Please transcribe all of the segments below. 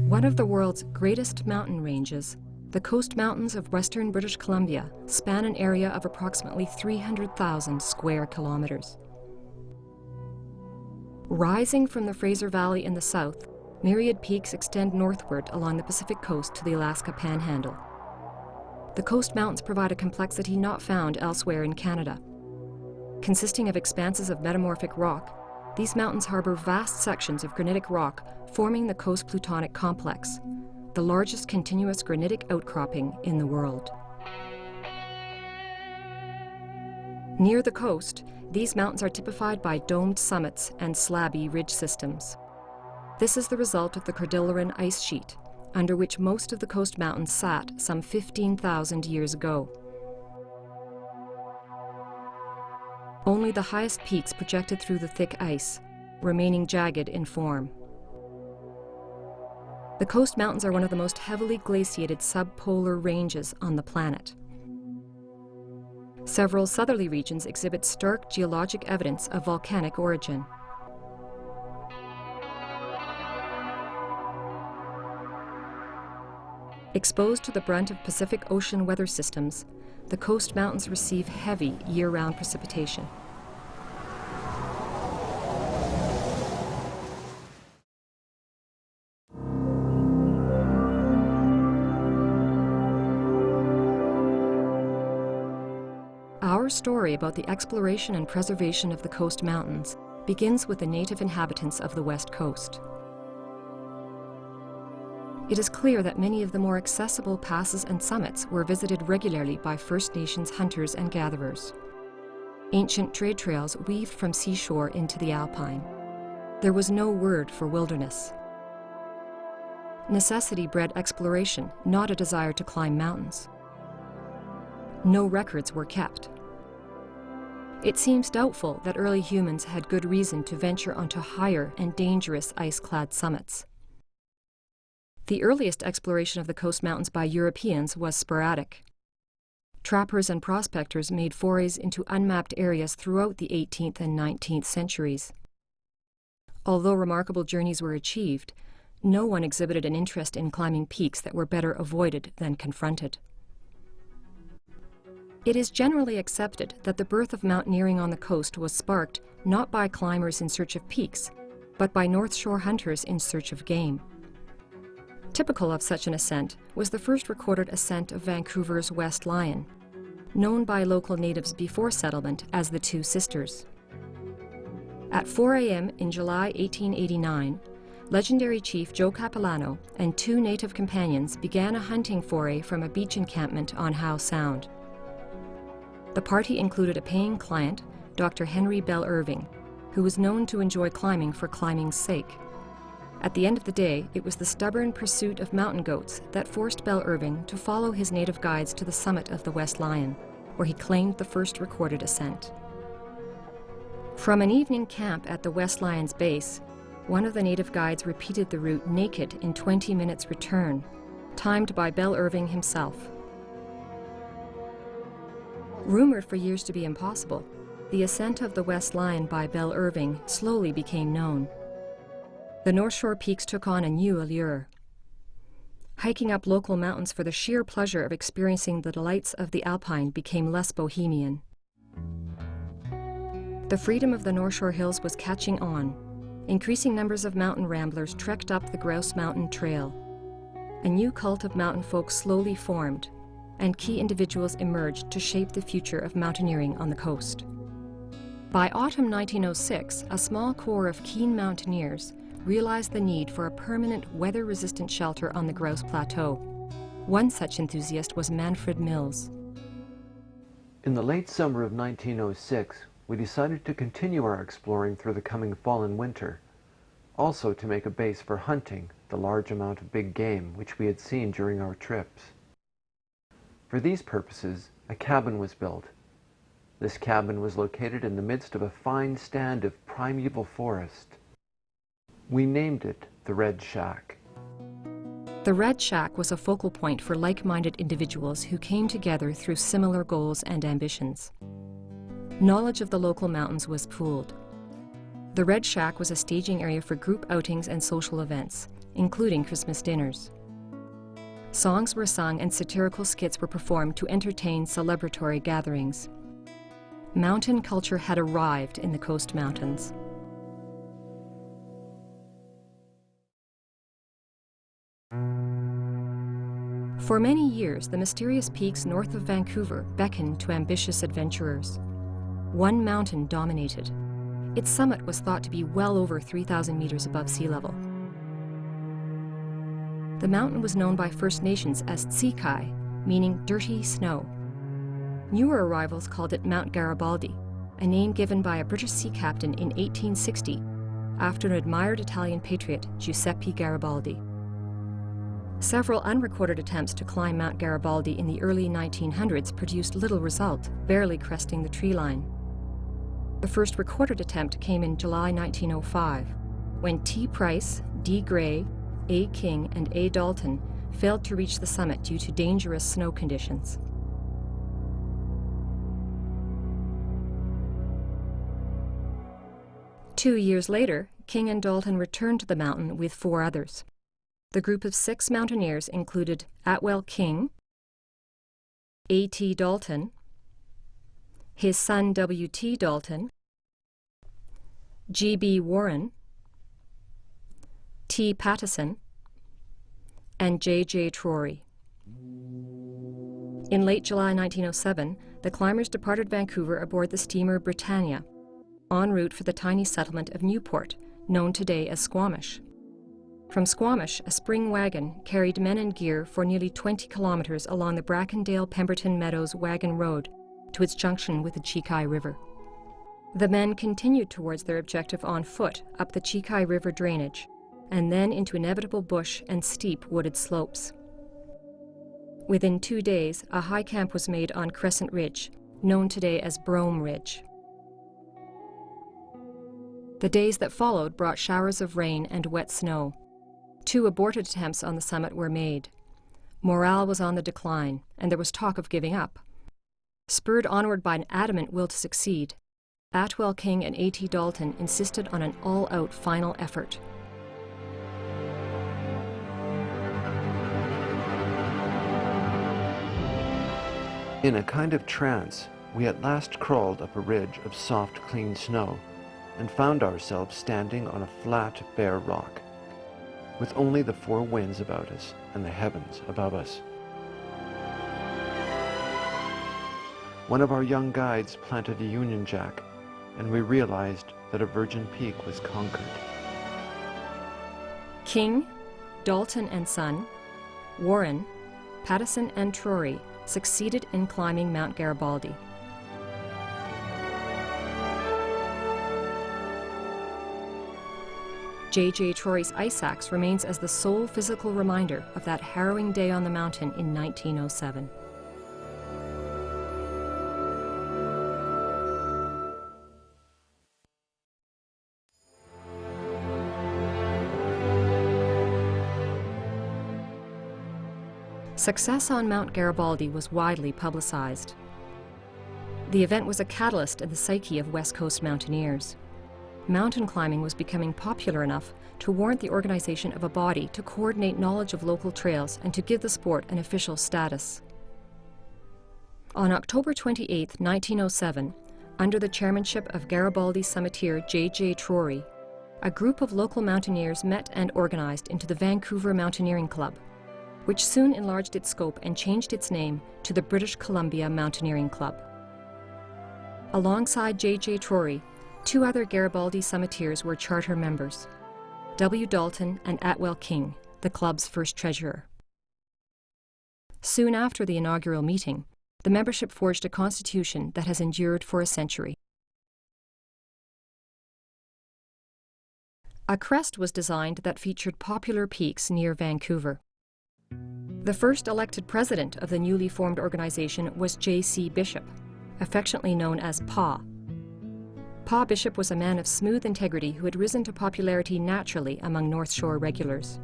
One of the world's greatest mountain ranges, the Coast Mountains of Western British Columbia span an area of approximately 300,000 square kilometers. Rising from the Fraser Valley in the south, myriad peaks extend northward along the Pacific coast to the Alaska Panhandle. The Coast Mountains provide a complexity not found elsewhere in Canada. Consisting of expanses of metamorphic rock, these mountains harbor vast sections of granitic rock forming the Coast Plutonic Complex, the largest continuous granitic outcropping in the world. Near the coast, these mountains are typified by domed summits and slabby ridge systems. This is the result of the Cordilleran ice sheet, under which most of the Coast Mountains sat some 15,000 years ago. Only the highest peaks projected through the thick ice, remaining jagged in form. The Coast Mountains are one of the most heavily glaciated subpolar ranges on the planet. Several southerly regions exhibit stark geologic evidence of volcanic origin. Exposed to the brunt of Pacific Ocean weather systems, the Coast Mountains receive heavy year-round precipitation. Our story about the exploration and preservation of the Coast Mountains begins with the native inhabitants of the West Coast. It is clear that many of the more accessible passes and summits were visited regularly by First Nations hunters and gatherers. Ancient trade trails weaved from seashore into the Alpine. There was no word for wilderness. Necessity bred exploration, not a desire to climb mountains. No records were kept. It seems doubtful that early humans had good reason to venture onto higher and dangerous ice-clad summits. The earliest exploration of the Coast Mountains by Europeans was sporadic. Trappers and prospectors made forays into unmapped areas throughout the 18th and 19th centuries. Although remarkable journeys were achieved, no one exhibited an interest in climbing peaks that were better avoided than confronted. It is generally accepted that the birth of mountaineering on the coast was sparked not by climbers in search of peaks, but by North Shore hunters in search of game. Typical of such an ascent was the first recorded ascent of Vancouver's West Lion, known by local natives before settlement as the Two Sisters. At 4 a.m. in July 1889, legendary chief Joe Capilano and two native companions began a hunting foray from a beach encampment on Howe Sound. The party included a paying client, Dr. Henry Bell Irving, who was known to enjoy climbing for climbing's sake. At the end of the day, it was the stubborn pursuit of mountain goats that forced Bell Irving to follow his native guides to the summit of the West Lion, where he claimed the first recorded ascent. From an evening camp at the West Lion's base, one of the native guides repeated the route naked in 20 minutes return, timed by Bell Irving himself. Rumored for years to be impossible, the ascent of the West Lion by Bell Irving slowly became known. The North Shore peaks took on a new allure. Hiking up local mountains for the sheer pleasure of experiencing the delights of the Alpine became less bohemian. The freedom of the North Shore hills was catching on. Increasing numbers of mountain ramblers trekked up the Grouse Mountain Trail. A new cult of mountain folk slowly formed, and key individuals emerged to shape the future of mountaineering on the coast. By autumn 1906, a small corps of keen mountaineers realized the need for a permanent weather-resistant shelter on the Grouse Plateau. One such enthusiast was Manfred Mills. In the late summer of 1906, we decided to continue our exploring through the coming fall and winter, also to make a base for hunting the large amount of big game which we had seen during our trips. For these purposes, a cabin was built. This cabin was located in the midst of a fine stand of primeval forest. We named it the Red Shack. The Red Shack was a focal point for like-minded individuals who came together through similar goals and ambitions. Knowledge of the local mountains was pooled. The Red Shack was a staging area for group outings and social events, including Christmas dinners. Songs were sung and satirical skits were performed to entertain celebratory gatherings. Mountain culture had arrived in the Coast Mountains. For many years, the mysterious peaks north of Vancouver beckoned to ambitious adventurers. One mountain dominated. Its summit was thought to be well over 3,000 meters above sea level. The mountain was known by First Nations as Tsikai, meaning dirty snow. Newer arrivals called it Mount Garibaldi, a name given by a British sea captain in 1860 after an admired Italian patriot, Giuseppe Garibaldi. Several unrecorded attempts to climb Mount Garibaldi in the early 1900s produced little result, barely cresting the tree line. The first recorded attempt came in July 1905, when T. Price, D. Gray, A. King, and A. Dalton failed to reach the summit due to dangerous snow conditions. Two years later, King and Dalton returned to the mountain with 4 others. The group of 6 mountaineers included Atwell King, A.T. Dalton, his son W.T. Dalton, G.B. Warren, T. Pattison, and J.J. Trory. In late July 1907, the climbers departed Vancouver aboard the steamer Britannia, en route for the tiny settlement of Newport, known today as Squamish. From Squamish, a spring wagon carried men and gear for nearly 20 kilometers along the Brackendale-Pemberton Meadows Wagon Road to its junction with the Chekai River. The men continued towards their objective on foot up the Chekai River drainage, and then into inevitable bush and steep wooded slopes. Within 2 days, a high camp was made on Crescent Ridge, known today as Brome Ridge. The days that followed brought showers of rain and wet snow. 2 aborted attempts on the summit were made. Morale was on the decline, and there was talk of giving up. Spurred onward by an adamant will to succeed, Atwell King and A.T. Dalton insisted on an all-out final effort. In a kind of trance, we at last crawled up a ridge of soft, clean snow and found ourselves standing on a flat, bare rock, with only the 4 winds about us and the heavens above us. One of our young guides planted a Union Jack, and we realized that a virgin peak was conquered. King, Dalton and son, Warren, Pattison and Trory succeeded in climbing Mount Garibaldi. J.J. Trory's ice axe remains as the sole physical reminder of that harrowing day on the mountain in 1907. Success on Mount Garibaldi was widely publicized. The event was a catalyst in the psyche of West Coast mountaineers. Mountain climbing was becoming popular enough to warrant the organization of a body to coordinate knowledge of local trails and to give the sport an official status. On October 28, 1907, under the chairmanship of Garibaldi summiteer J.J. Trory, a group of local mountaineers met and organized into the Vancouver Mountaineering Club, which soon enlarged its scope and changed its name to the British Columbia Mountaineering Club. Alongside J.J. Trory, 2 other Garibaldi summiteers were charter members, W. Dalton and Atwell King, the club's first treasurer. Soon after the inaugural meeting, the membership forged a constitution that has endured for a century. A crest was designed that featured popular peaks near Vancouver. The first elected president of the newly formed organization was J.C. Bishop, affectionately known as Pa. Pa Bishop was a man of smooth integrity who had risen to popularity naturally among North Shore regulars.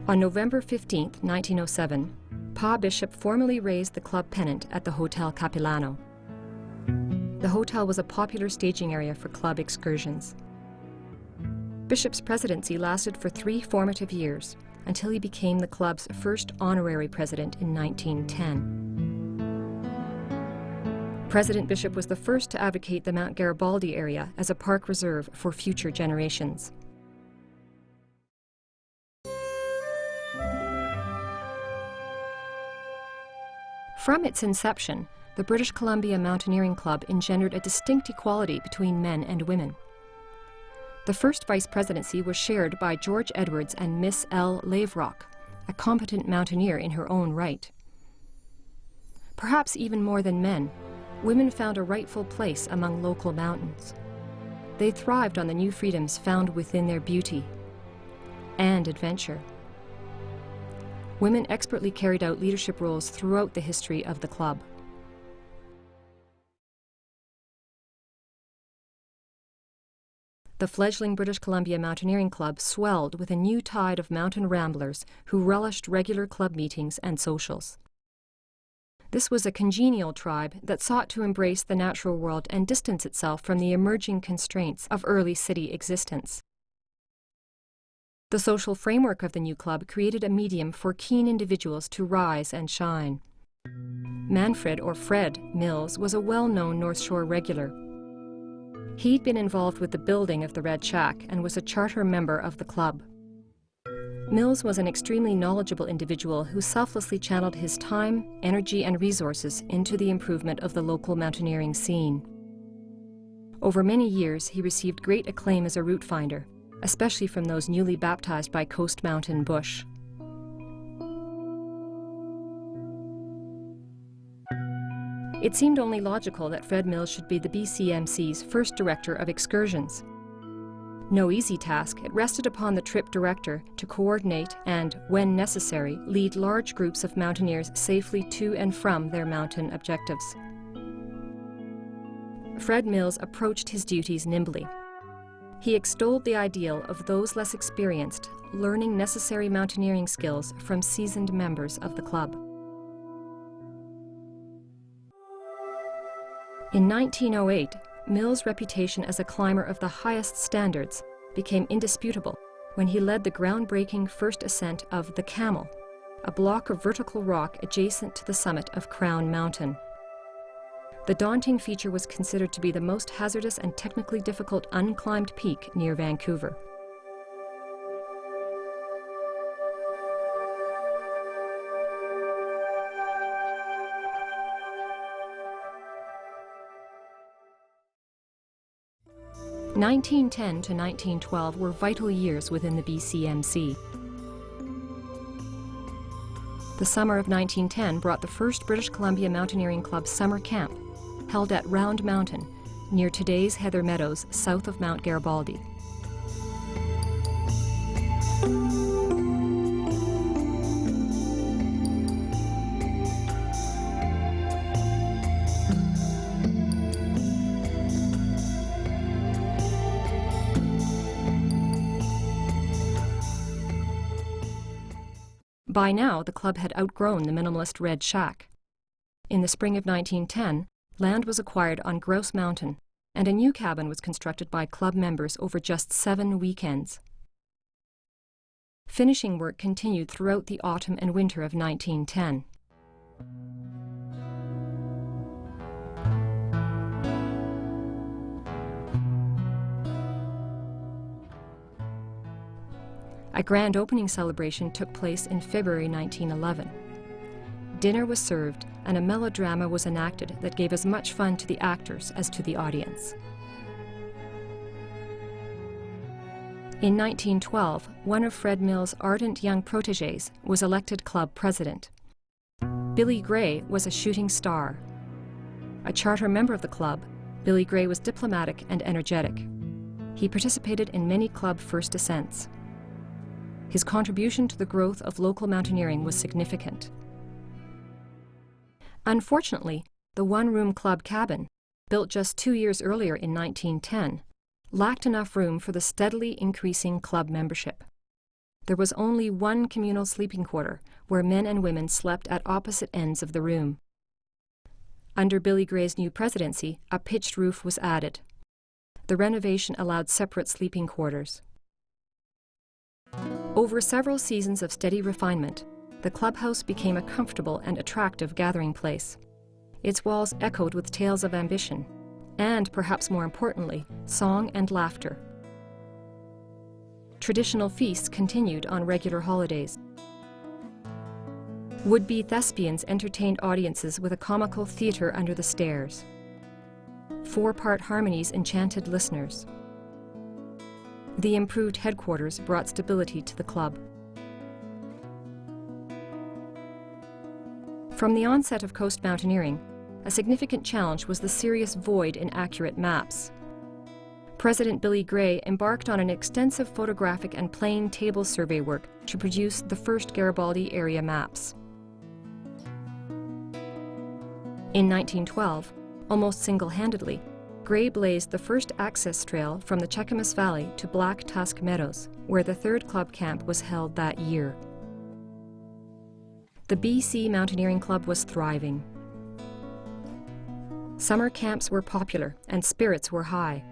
On November 15, 1907, Pa Bishop formally raised the club pennant at the Hotel Capilano. The hotel was a popular staging area for club excursions. Bishop's presidency lasted for 3 formative years, until he became the club's first honorary president in 1910. President Bishop was the first to advocate the Mount Garibaldi area as a park reserve for future generations. From its inception, the British Columbia Mountaineering Club engendered a distinct equality between men and women. The first vice presidency was shared by George Edwards and Miss L. Laverock, a competent mountaineer in her own right. Perhaps even more than men, women found a rightful place among local mountains. They thrived on the new freedoms found within their beauty and adventure. Women expertly carried out leadership roles throughout the history of the club. The fledgling British Columbia Mountaineering Club swelled with a new tide of mountain ramblers who relished regular club meetings and socials. This was a congenial tribe that sought to embrace the natural world and distance itself from the emerging constraints of early city existence. The social framework of the new club created a medium for keen individuals to rise and shine. Manfred, or Fred, Mills was a well-known North Shore regular. He'd been involved with the building of the Red Shack and was a charter member of the club. Mills was an extremely knowledgeable individual who selflessly channeled his time, energy, and resources into the improvement of the local mountaineering scene. Over many years, he received great acclaim as a route finder, especially from those newly baptized by Coast Mountain bush. It seemed only logical that Fred Mills should be the BCMC's first director of excursions. No easy task, it rested upon the trip director to coordinate and, when necessary, lead large groups of mountaineers safely to and from their mountain objectives. Fred Mills approached his duties nimbly. He extolled the ideal of those less experienced, learning necessary mountaineering skills from seasoned members of the club. In 1908, Mills' reputation as a climber of the highest standards became indisputable when he led the groundbreaking first ascent of the Camel, a block of vertical rock adjacent to the summit of Crown Mountain. The daunting feature was considered to be the most hazardous and technically difficult unclimbed peak near Vancouver. – 1910 to 1912 were vital years within the BCMC. The summer of 1910 brought the first British Columbia Mountaineering Club summer camp, held at Round Mountain, near today's Heather Meadows, south of Mount Garibaldi. By now, the club had outgrown the minimalist Red Shack. In the spring of 1910, land was acquired on Grouse Mountain, and a new cabin was constructed by club members over just 7 weekends. Finishing work continued throughout the autumn and winter of 1910. A grand opening celebration took place in February 1911. Dinner was served and a melodrama was enacted that gave as much fun to the actors as to the audience. In 1912, one of Fred Mills' ardent young protégés was elected club president. Billy Gray was a shooting star. A charter member of the club, Billy Gray was diplomatic and energetic. He participated in many club first ascents. His contribution to the growth of local mountaineering was significant. Unfortunately, the one-room club cabin, built just 2 years earlier in 1910, lacked enough room for the steadily increasing club membership. There was only one communal sleeping quarter, where men and women slept at opposite ends of the room. Under Billy Gray's new presidency, a pitched roof was added. The renovation allowed separate sleeping quarters. Over several seasons of steady refinement, the clubhouse became a comfortable and attractive gathering place. Its walls echoed with tales of ambition, and, perhaps more importantly, song and laughter. Traditional feasts continued on regular holidays. Would-be thespians entertained audiences with a comical theater under the stairs. Four-part harmonies enchanted listeners. The improved headquarters brought stability to the club. From the onset of coast mountaineering, a significant challenge was the serious void in accurate maps. President Billy Gray embarked on an extensive photographic and plane table survey work to produce the first Garibaldi area maps. In 1912, almost single-handedly, Gray blazed the first access trail from the Cheakamus Valley to Black Tusk Meadows, where the third club camp was held that year. The BC Mountaineering Club was thriving. Summer camps were popular and spirits were high.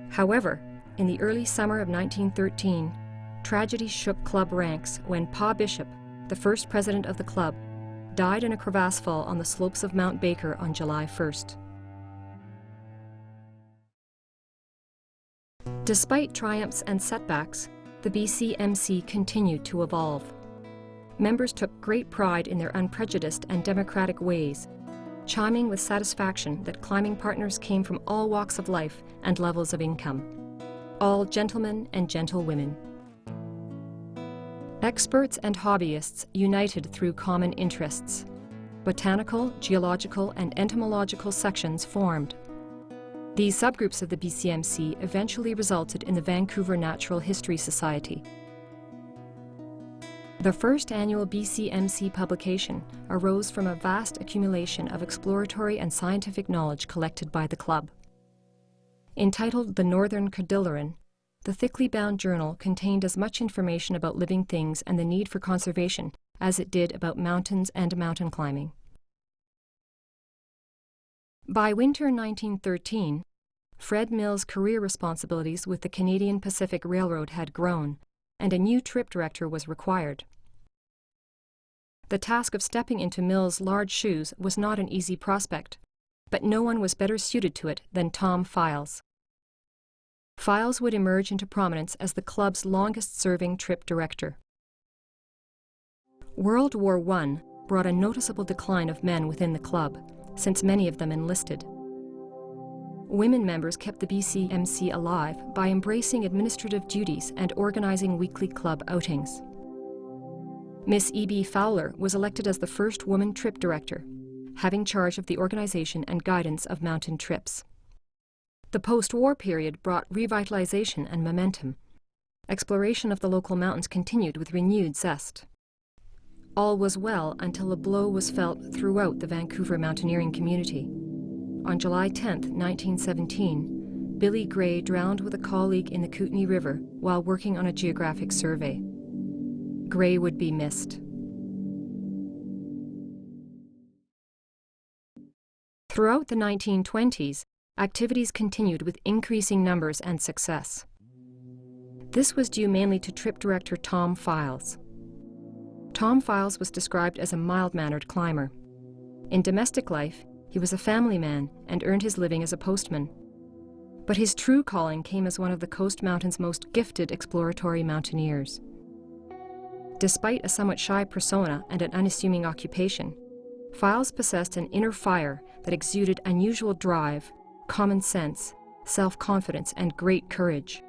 However, in the early summer of 1913, tragedy shook club ranks when Pa Bishop, the first president of the club, died in a crevasse fall on the slopes of Mount Baker on July 1st. Despite triumphs and setbacks, the BCMC continued to evolve. Members took great pride in their unprejudiced and democratic ways, chiming with satisfaction that climbing partners came from all walks of life and levels of income, all gentlemen and gentlewomen. Experts and hobbyists united through common interests. Botanical, geological, and entomological sections formed. These subgroups of the BCMC eventually resulted in the Vancouver Natural History Society. The first annual BCMC publication arose from a vast accumulation of exploratory and scientific knowledge collected by the club. Entitled The Northern Cordilleran, the thickly bound journal contained as much information about living things and the need for conservation as it did about mountains and mountain climbing. By winter 1913, Fred Mills' career responsibilities with the Canadian Pacific Railroad had grown, and a new trip director was required. The task of stepping into Mills' large shoes was not an easy prospect, but no one was better suited to it than Tom Files. Files would emerge into prominence as the club's longest-serving trip director. World War I brought a noticeable decline of men within the club, since many of them enlisted. Women members kept the BCMC alive by embracing administrative duties and organizing weekly club outings. Miss E.B. Fowler was elected as the first woman trip director, having charge of the organization and guidance of mountain trips. The post-war period brought revitalization and momentum. Exploration of the local mountains continued with renewed zest. All was well until a blow was felt throughout the Vancouver mountaineering community. On July 10, 1917, Billy Gray drowned with a colleague in the Kootenay River while working on a geographic survey. Gray would be missed. Throughout the 1920s, activities continued with increasing numbers and success. This was due mainly to trip director Tom Files. Tom Files was described as a mild-mannered climber. In domestic life, he was a family man and earned his living as a postman. But his true calling came as one of the Coast Mountain's most gifted exploratory mountaineers. Despite a somewhat shy persona and an unassuming occupation, Files possessed an inner fire that exuded unusual drive, common sense, self-confidence, and great courage.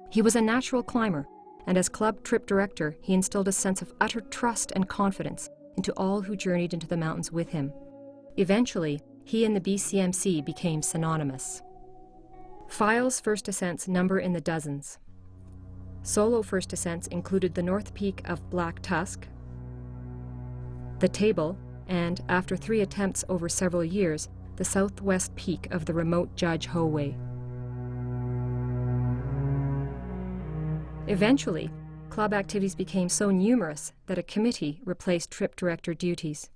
He was a natural climber, and as club trip director, he instilled a sense of utter trust and confidence into all who journeyed into the mountains with him. Eventually, he and the BCMC became synonymous. Files' first ascents number in the dozens. Solo first ascents included the North Peak of Black Tusk, the Table, and, after 3 attempts over several years, the southwest peak of the remote Judge Howe. Eventually, club activities became so numerous that a committee replaced trip director duties.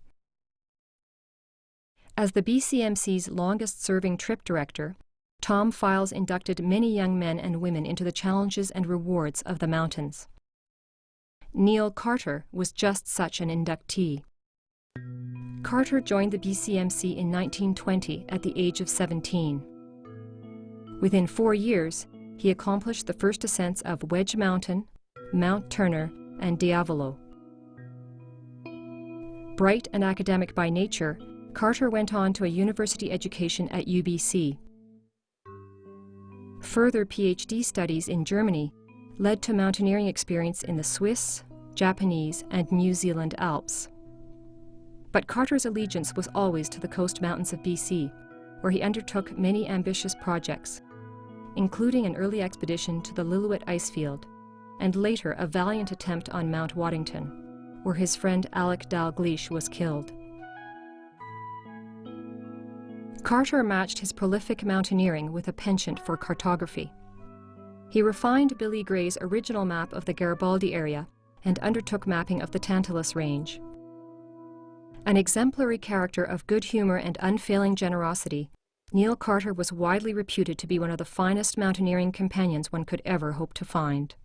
As the BCMC's longest-serving trip director, Tom Files inducted many young men and women into the challenges and rewards of the mountains. Neil Carter was just such an inductee. Carter joined the BCMC in 1920 at the age of 17. Within 4 years, he accomplished the first ascents of Wedge Mountain, Mount Turner, and Diavolo. Bright and academic by nature, Carter went on to a university education at UBC. Further PhD studies in Germany led to mountaineering experience in the Swiss, Japanese, and New Zealand Alps. But Carter's allegiance was always to the coast mountains of BC, where he undertook many ambitious projects, including an early expedition to the Lillooet icefield, and later a valiant attempt on Mount Waddington, where his friend Alec Dalgleish was killed. Carter matched his prolific mountaineering with a penchant for cartography. He refined Billy Gray's original map of the Garibaldi area and undertook mapping of the Tantalus Range. An exemplary character of good humor and unfailing generosity, Neil Carter was widely reputed to be one of the finest mountaineering companions one could ever hope to find.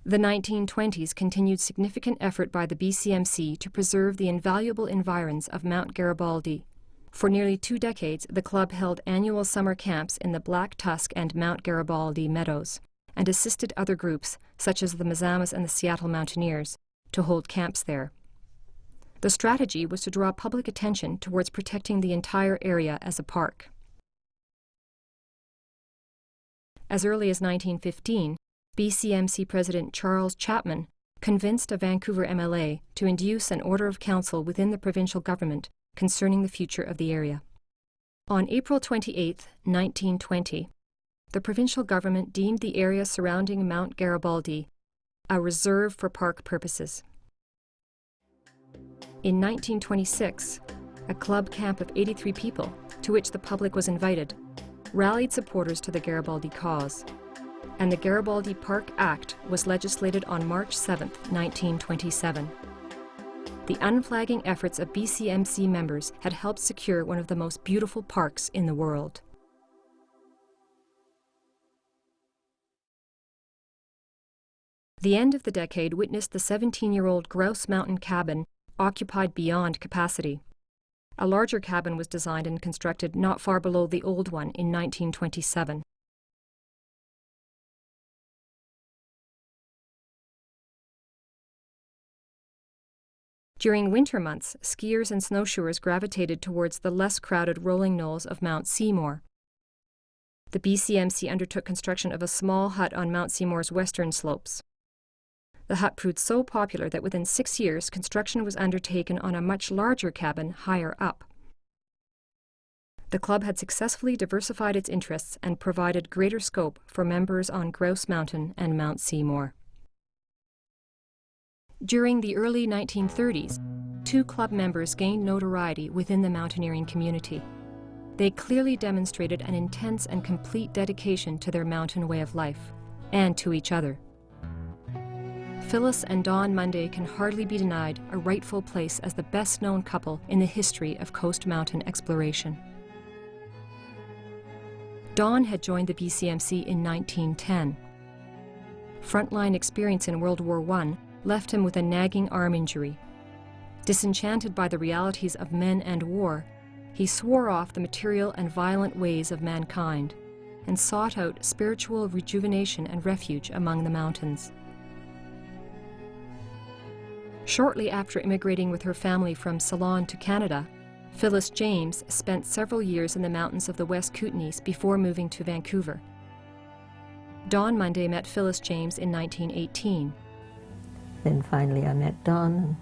The 1920s continued significant effort by the BCMC to preserve the invaluable environs of Mount Garibaldi. For nearly 2 decades, the club held annual summer camps in the Black Tusk and Mount Garibaldi meadows, and assisted other groups, such as the Mazamas and the Seattle Mountaineers, to hold camps there. The strategy was to draw public attention towards protecting the entire area as a park. As early as 1915, BCMC President Charles Chapman convinced a Vancouver MLA to induce an order of council within the provincial government concerning the future of the area. On April 28, 1920, the provincial government deemed the area surrounding Mount Garibaldi a reserve for park purposes. In 1926, a club camp of 83 people, to which the public was invited, rallied supporters to the Garibaldi cause, and the Garibaldi Park Act was legislated on March 7, 1927. The unflagging efforts of BCMC members had helped secure one of the most beautiful parks in the world. The end of the decade witnessed the 17-year-old Grouse Mountain cabin occupied beyond capacity. A larger cabin was designed and constructed not far below the old one in 1927. During winter months, skiers and snowshoers gravitated towards the less crowded rolling knolls of Mount Seymour. The BCMC undertook construction of a small hut on Mount Seymour's western slopes. The hut proved so popular that within 6 years, construction was undertaken on a much larger cabin higher up. The club had successfully diversified its interests and provided greater scope for members on Grouse Mountain and Mount Seymour. During the early 1930s, 2 club members gained notoriety within the mountaineering community. They clearly demonstrated an intense and complete dedication to their mountain way of life, and to each other. Phyllis and Don Munday can hardly be denied a rightful place as the best-known couple in the history of coast mountain exploration. Don had joined the BCMC in 1910. Frontline experience in World War I left him with a nagging arm injury. Disenchanted by the realities of men and war, he swore off the material and violent ways of mankind and sought out spiritual rejuvenation and refuge among the mountains. Shortly after immigrating with her family from Ceylon to Canada, Phyllis James spent several years in the mountains of the West Kootenays before moving to Vancouver. Don Munday met Phyllis James in 1918. Then finally I met Don,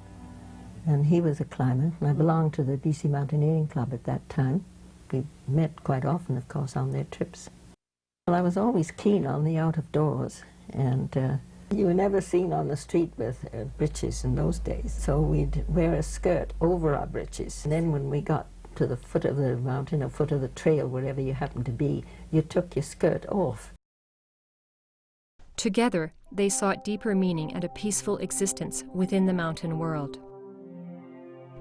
and he was a climber. I belonged to the BC Mountaineering Club at that time. We met quite often, of course, on their trips. Well, I was always keen on the out-of-doors, and you were never seen on the street with breeches in those days, so we'd wear a skirt over our breeches. And then when we got to the foot of the mountain or foot of the trail, wherever you happened to be, you took your skirt off. Together, they sought deeper meaning and a peaceful existence within the mountain world.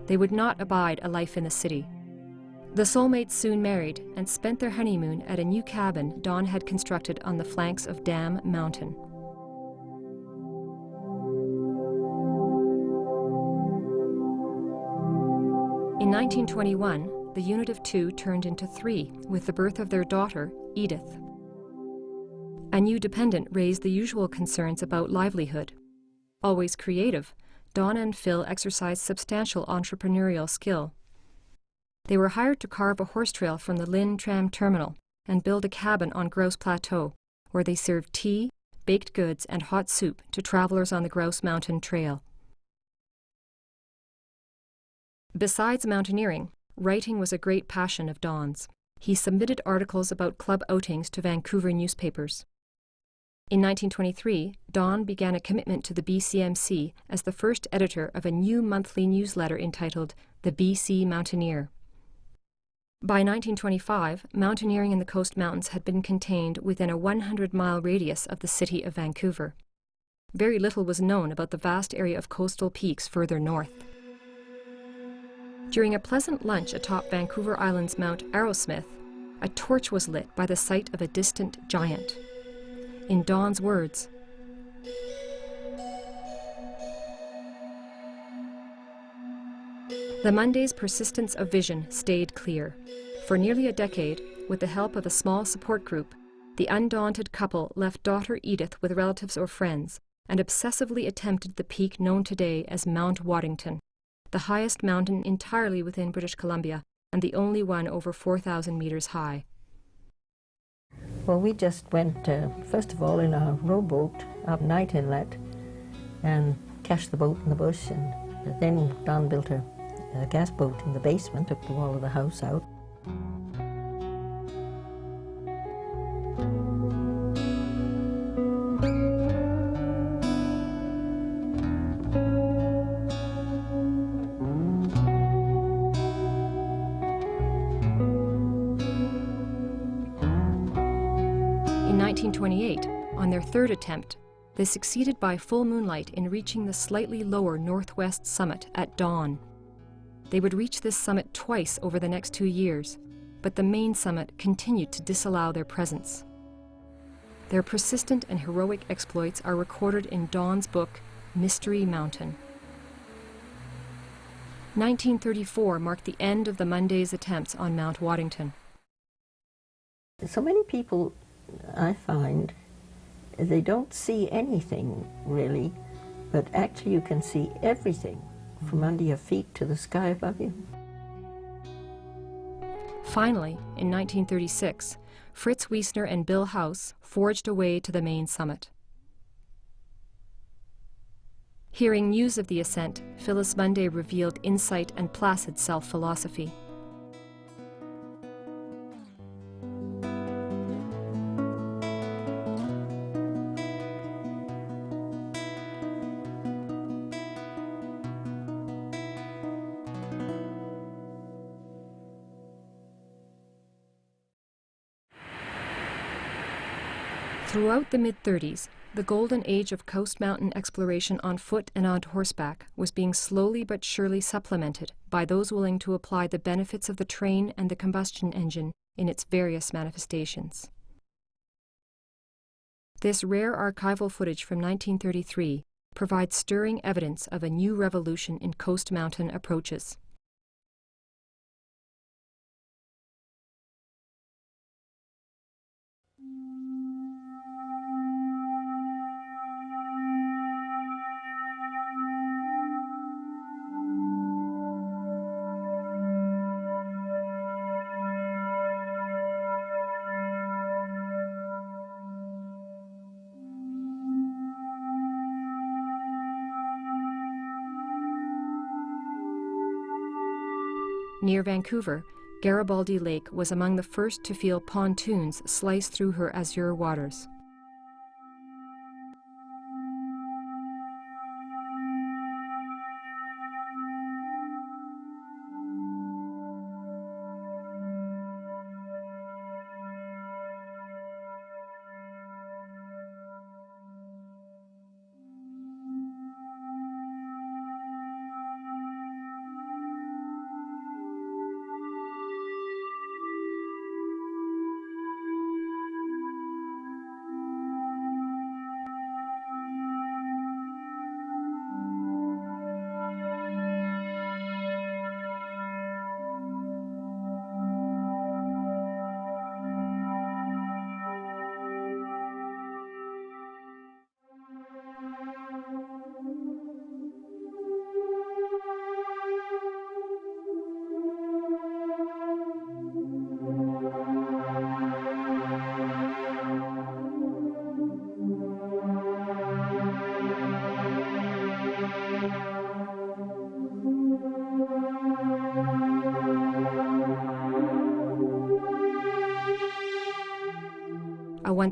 They would not abide a life in the city. The soulmates soon married and spent their honeymoon at a new cabin Don had constructed on the flanks of Dam Mountain. In 1921, the unit of 2 turned into 3 with the birth of their daughter, Edith. A new dependent raised the usual concerns about livelihood. Always creative, Donna and Phil exercised substantial entrepreneurial skill. They were hired to carve a horse trail from the Lynn Tram Terminal and build a cabin on Grouse Plateau, where they served tea, baked goods, and hot soup to travelers on the Grouse Mountain Trail. Besides mountaineering, writing was a great passion of Don's. He submitted articles about club outings to Vancouver newspapers. In 1923, Don began a commitment to the BCMC as the first editor of a new monthly newsletter entitled The BC Mountaineer. By 1925, mountaineering in the Coast Mountains had been contained within a 100-mile radius of the city of Vancouver. Very little was known about the vast area of coastal peaks further north. During a pleasant lunch atop Vancouver Island's Mount Arrowsmith, a torch was lit by the sight of a distant giant. In Don's words, "The Munday's persistence of vision stayed clear. For nearly a decade, with the help of a small support group, the undaunted couple left daughter Edith with relatives or friends and obsessively attempted the peak known today as Mount Waddington, the highest mountain entirely within British Columbia and the only one over 4,000 meters high." Well, we just went, first of all, in a rowboat up Night Inlet and cached the boat in the bush, and then Don built a gas boat in the basement, took the wall of the house out. In 1928, on their third attempt, they succeeded by full moonlight in reaching the slightly lower northwest summit at dawn. They would reach this summit twice over the next 2 years, but the main summit continued to disallow their presence. Their persistent and heroic exploits are recorded in Don's book, Mystery Mountain. 1934 marked the end of the Munday's attempts on Mount Waddington. So many people, I find, they don't see anything really, but actually you can see everything from under your feet to the sky above you. Finally, in 1936, Fritz Wiesner and Bill House forged a way to the main summit. Hearing news of the ascent, Phyllis Munday revealed insight and placid self-philosophy. Throughout the mid-30s, the golden age of coast mountain exploration on foot and on horseback was being slowly but surely supplemented by those willing to apply the benefits of the train and the combustion engine in its various manifestations. This rare archival footage from 1933 provides stirring evidence of a new revolution in coast mountain approaches. Near Vancouver, Garibaldi Lake was among the first to feel pontoons slice through her azure waters.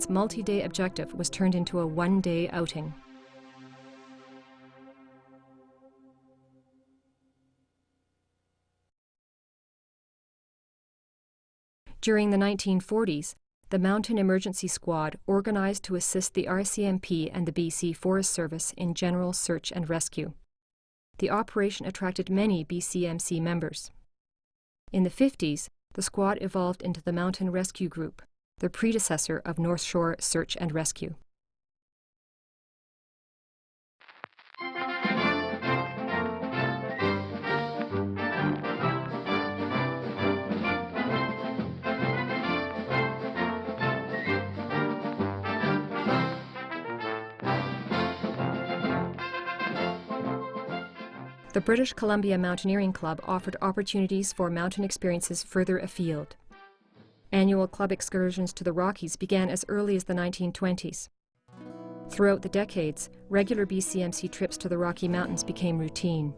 once multi-day objective was turned into a one-day outing. During the 1940s, the Mountain Emergency Squad organized to assist the RCMP and the BC Forest Service in general search and rescue. The operation attracted many BCMC members. In the 50s, the squad evolved into the Mountain Rescue Group, the predecessor of North Shore Search and Rescue. The British Columbia Mountaineering Club offered opportunities for mountain experiences further afield. Annual club excursions to the Rockies began as early as the 1920s. Throughout the decades, regular BCMC trips to the Rocky Mountains became routine.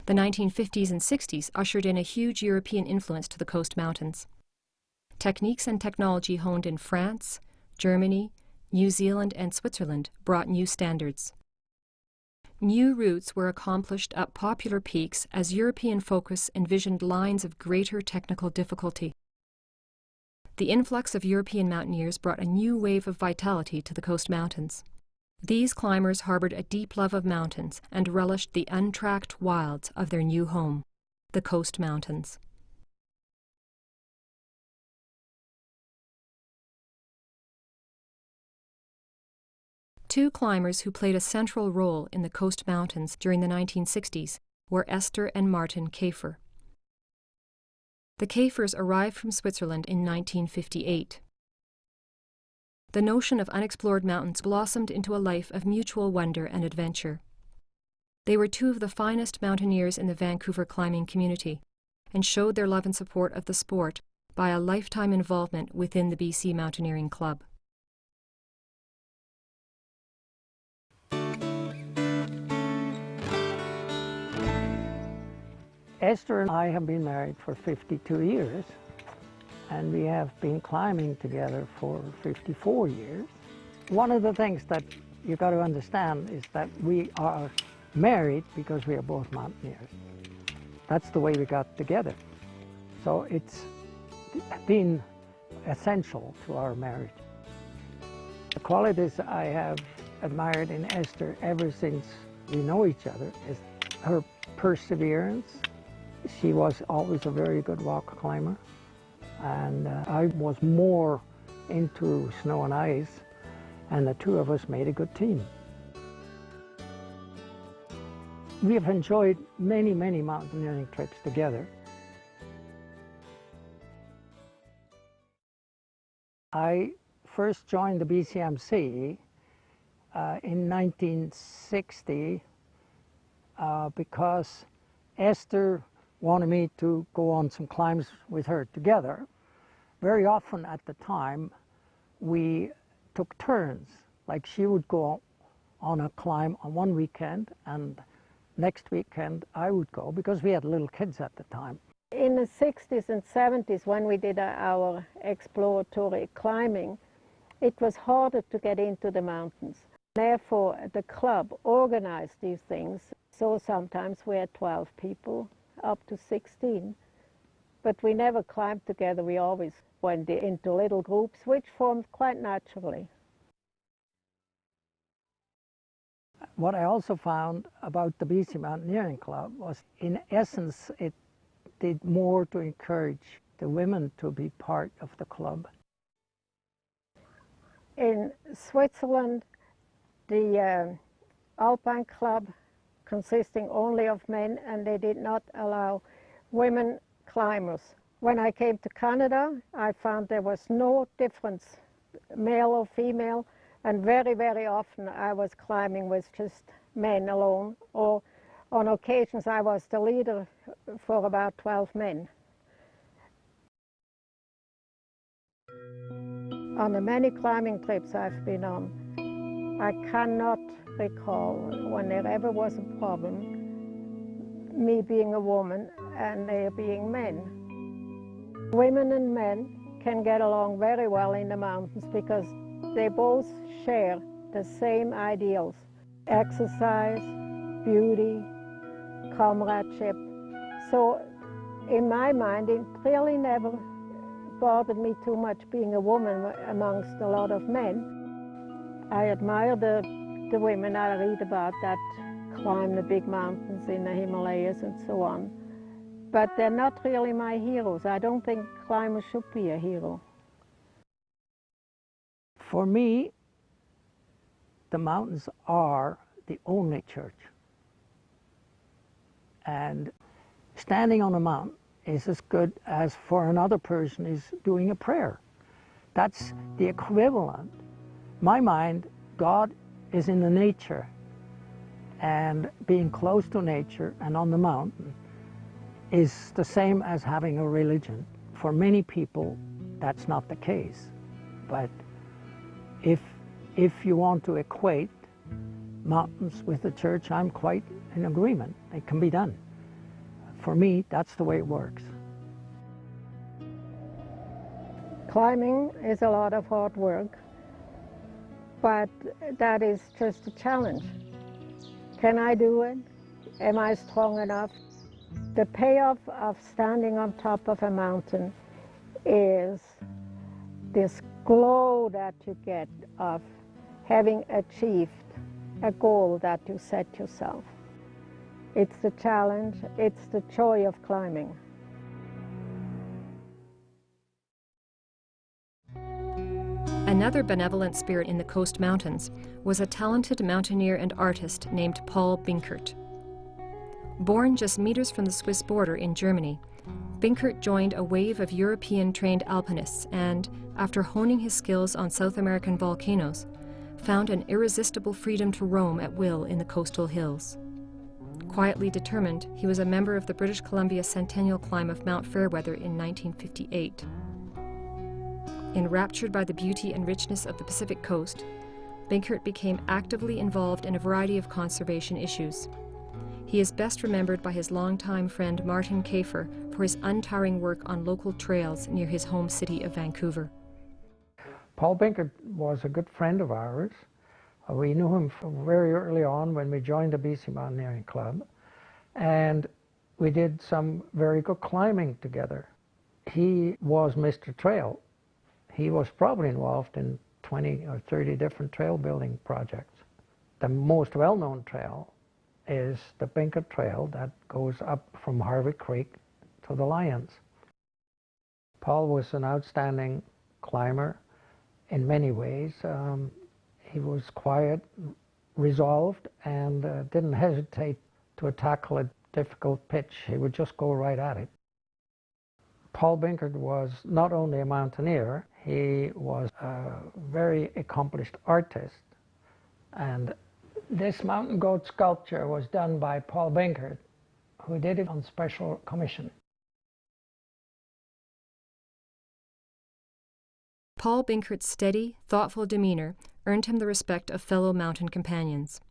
The 1950s and 60s ushered in a huge European influence to the coast mountains. Techniques and technology honed in France, Germany, New Zealand, and Switzerland brought new standards. New routes were accomplished up popular peaks as European focus envisioned lines of greater technical difficulty. The influx of European mountaineers brought a new wave of vitality to the coast mountains. These climbers harbored a deep love of mountains and relished the untracked wilds of their new home, the coast mountains. Two climbers who played a central role in the coast mountains during the 1960s were Esther and Martin Kafer. The Kafers arrived from Switzerland in 1958. The notion of unexplored mountains blossomed into a life of mutual wonder and adventure. They were two of the finest mountaineers in the Vancouver climbing community and showed their love and support of the sport by a lifetime involvement within the BC Mountaineering Club. Esther and I have been married for 52 years. And we have been climbing together for 54 years. One of the things that you got to understand is that we are married because we are both mountaineers. That's the way we got together. So it's been essential to our marriage. The qualities I have admired in Esther ever since we know each other is her perseverance. She was always a very good rock climber. And I was more into snow and ice, and the two of us made a good team. We have enjoyed many, many mountaineering trips together. I first joined the BCMC in 1960 because Esther wanted me to go on some climbs with her together. Very often at the time, we took turns. Like she would go on a climb on one weekend, and next weekend I would go, because we had little kids at the time. In the 60s and 70s, when we did our exploratory climbing, it was harder to get into the mountains. Therefore, the club organized these things. So sometimes we had 12 people, up to 16. But we never climbed together. We always went into little groups, which formed quite naturally. What I also found about the BC Mountaineering Club was, in essence, it did more to encourage the women to be part of the club. In Switzerland, the Alpine Club consisting only of men, and they did not allow women climbers. When I came to Canada, I found there was no difference, male or female, and very, very often I was climbing with just men alone, or on occasions I was the leader for about 12 men. On the many climbing trips I've been on, I cannot recall when there ever was a problem, me being a woman and they being men. Women and men can get along very well in the mountains because they both share the same ideals: exercise, beauty, comradeship. So in my mind, it really never bothered me too much being a woman amongst a lot of men. I admire the women I read about that climb the big mountains in the Himalayas and so on. But they're not really my heroes. I don't think climbers should be a hero. For me, the mountains are the only church. And standing on a mountain is as good as for another person is doing a prayer. That's the equivalent. In my mind, God is in the nature, and being close to nature and on the mountain is the same as having a religion. For many people, that's not the case. But if you want to equate mountains with the church, I'm quite in agreement. It can be done. For me, that's the way it works. Climbing is a lot of hard work, but that is just a challenge. Can I do it? Am I strong enough? The payoff of standing on top of a mountain is this glow that you get of having achieved a goal that you set yourself. It's the challenge, it's the joy of climbing. Another benevolent spirit in the Coast Mountains was a talented mountaineer and artist named Paul Binkert. Born just meters from the Swiss border in Germany, Binkert joined a wave of European-trained alpinists and, after honing his skills on South American volcanoes, found an irresistible freedom to roam at will in the coastal hills. Quietly determined, he was a member of the British Columbia Centennial climb of Mount Fairweather in 1958. Enraptured by the beauty and richness of the Pacific coast, Binkert became actively involved in a variety of conservation issues. He is best remembered by his longtime friend Martin Kafer for his untiring work on local trails near his home city of Vancouver. Paul Binkert was a good friend of ours. We knew him from very early on when we joined the BC Mountaineering Club, and we did some very good climbing together. He was Mr. Trail. He was probably involved in 20 or 30 different trail building projects. The most well-known trail is the Binkert Trail that goes up from Harvey Creek to the Lions. Paul was an outstanding climber in many ways. He was quiet, resolved, and didn't hesitate to tackle a difficult pitch. He would just go right at it. Paul Binkert was not only a mountaineer, he was a very accomplished artist. And this mountain goat sculpture was done by Paul Binkert, who did it on special commission. Paul Binkert's steady, thoughtful demeanor earned him the respect of fellow mountain companions.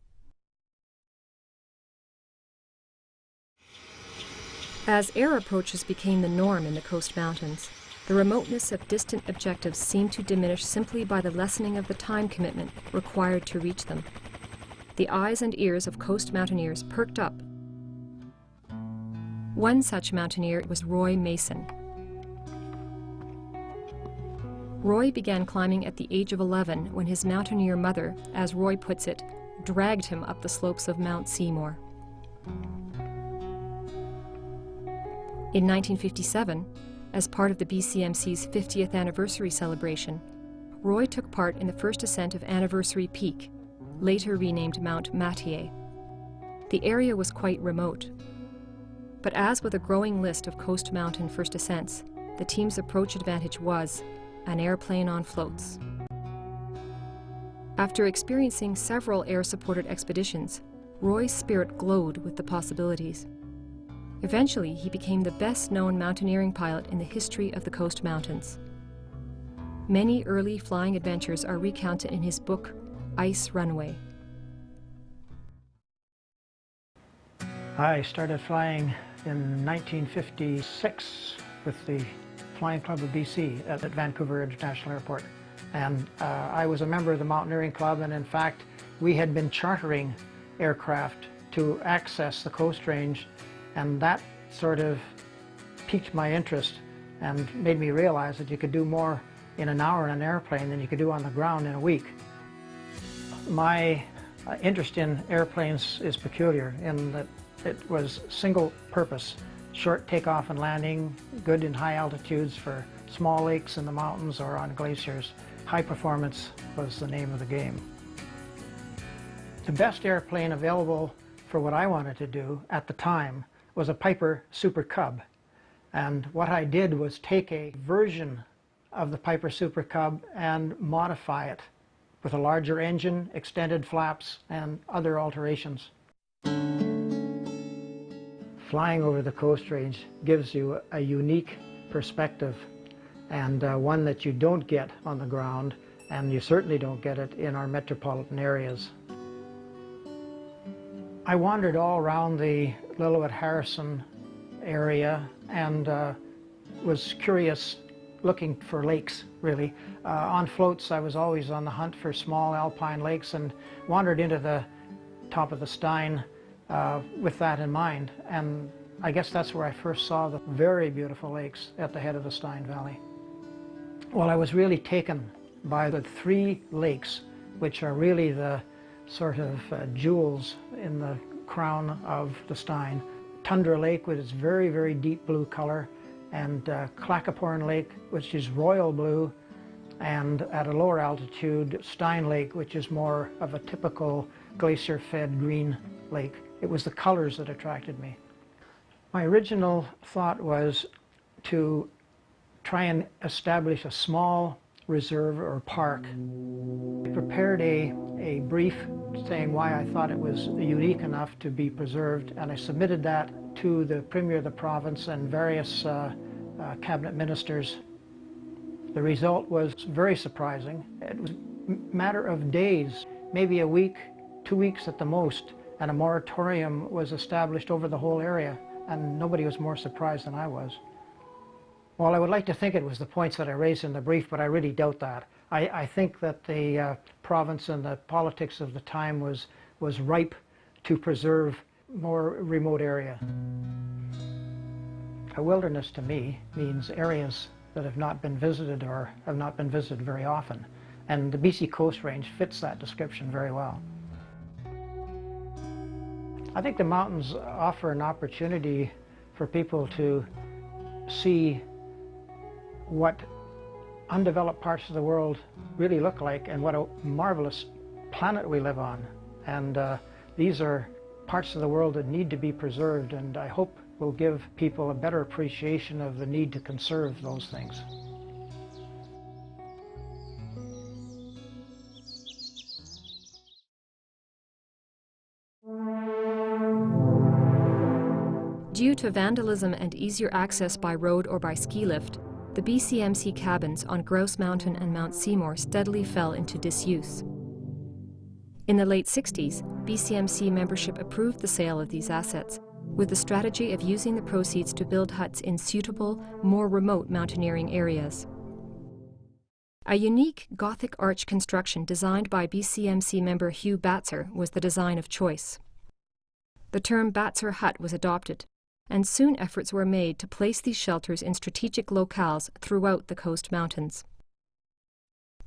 As air approaches became the norm in the Coast Mountains, the remoteness of distant objectives seemed to diminish simply by the lessening of the time commitment required to reach them. The eyes and ears of coast mountaineers perked up. One such mountaineer was Roy Mason. Roy began climbing at the age of 11 when his mountaineer mother, as Roy puts it, dragged him up the slopes of Mount Seymour. In 1957, as part of the BCMC's 50th anniversary celebration, Roy took part in the first ascent of Anniversary Peak, later renamed Mount Mathieu. The area was quite remote. But as with a growing list of coast mountain first ascents, the team's approach advantage was an airplane on floats. After experiencing several air-supported expeditions, Roy's spirit glowed with the possibilities. Eventually, he became the best-known mountaineering pilot in the history of the coast mountains. Many early flying adventures are recounted in his book, Ice Runway. I started flying in 1956 with the Flying Club of BC at Vancouver International Airport. And I was a member of the Mountaineering Club, and in fact, we had been chartering aircraft to access the Coast Range, and that sort of piqued my interest and made me realize that you could do more in an hour in an airplane than you could do on the ground in a week. My interest in airplanes is peculiar in that it was single purpose, short takeoff and landing, good in high altitudes for small lakes in the mountains or on glaciers. High performance was the name of the game. The best airplane available for what I wanted to do at the time was a Piper Super Cub. And what I did was take a version of the Piper Super Cub and modify it with a larger engine, extended flaps, and other alterations. Flying over the Coast Range gives you a unique perspective, and one that you don't get on the ground, and you certainly don't get it in our metropolitan areas. I wandered all around the Lillooet-Harrison area and was curious, looking for lakes, really. On floats, I was always on the hunt for small alpine lakes and wandered into the top of the Stein with that in mind. And I guess that's where I first saw the very beautiful lakes at the head of the Stein Valley. Well, I was really taken by the three lakes, which are really the sort of jewels in the crown of the Stein. Tundra Lake with its very, very deep blue color, and Clackaporn Lake, which is royal blue, and at a lower altitude, Stein Lake, which is more of a typical glacier-fed green lake. It was the colors that attracted me. My original thought was to try and establish a small reserve or park. I prepared a brief saying why I thought it was unique enough to be preserved, and I submitted that to the Premier of the province and various cabinet ministers. The result was very surprising. It was a matter of days, maybe a week, 2 weeks at the most, and a moratorium was established over the whole area, and nobody was more surprised than I was. Well, I would like to think it was the points that I raised in the brief, but I really doubt that. I think that the province and the politics of the time was ripe to preserve more remote area. A wilderness to me means areas that have not been visited or have not been visited very often, and the BC Coast Range fits that description very well. I think the mountains offer an opportunity for people to see what undeveloped parts of the world really look like and what a marvelous planet we live on. And these are parts of the world that need to be preserved, and I hope will give people a better appreciation of the need to conserve those things. Due to vandalism and easier access by road or by ski lift, the BCMC cabins on Grouse Mountain and Mount Seymour steadily fell into disuse. In the late 60s, BCMC membership approved the sale of these assets, with the strategy of using the proceeds to build huts in suitable, more remote mountaineering areas. A unique Gothic arch construction designed by BCMC member Hugh Batzer was the design of choice. The term Batzer hut was adopted, and soon efforts were made to place these shelters in strategic locales throughout the coast mountains.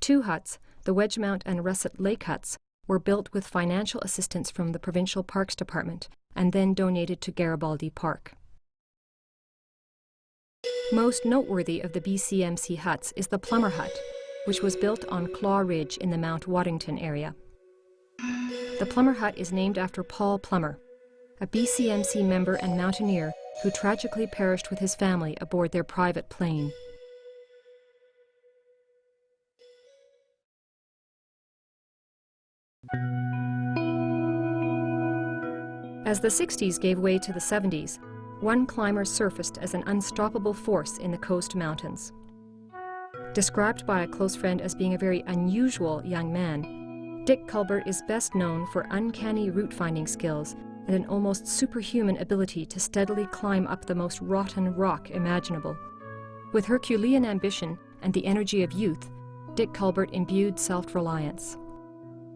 Two huts, the Wedgemount and Russet Lake huts, were built with financial assistance from the Provincial Parks Department and then donated to Garibaldi Park. Most noteworthy of the BCMC huts is the Plummer Hut, which was built on Claw Ridge in the Mount Waddington area. The Plummer Hut is named after Paul Plummer, a BCMC member and mountaineer who tragically perished with his family aboard their private plane. As the 60s gave way to the 70s, one climber surfaced as an unstoppable force in the coast mountains. Described by a close friend as being a very unusual young man, Dick Culbert is best known for uncanny route-finding skills and an almost superhuman ability to steadily climb up the most rotten rock imaginable. With Herculean ambition and the energy of youth, Dick Culbert imbued self-reliance.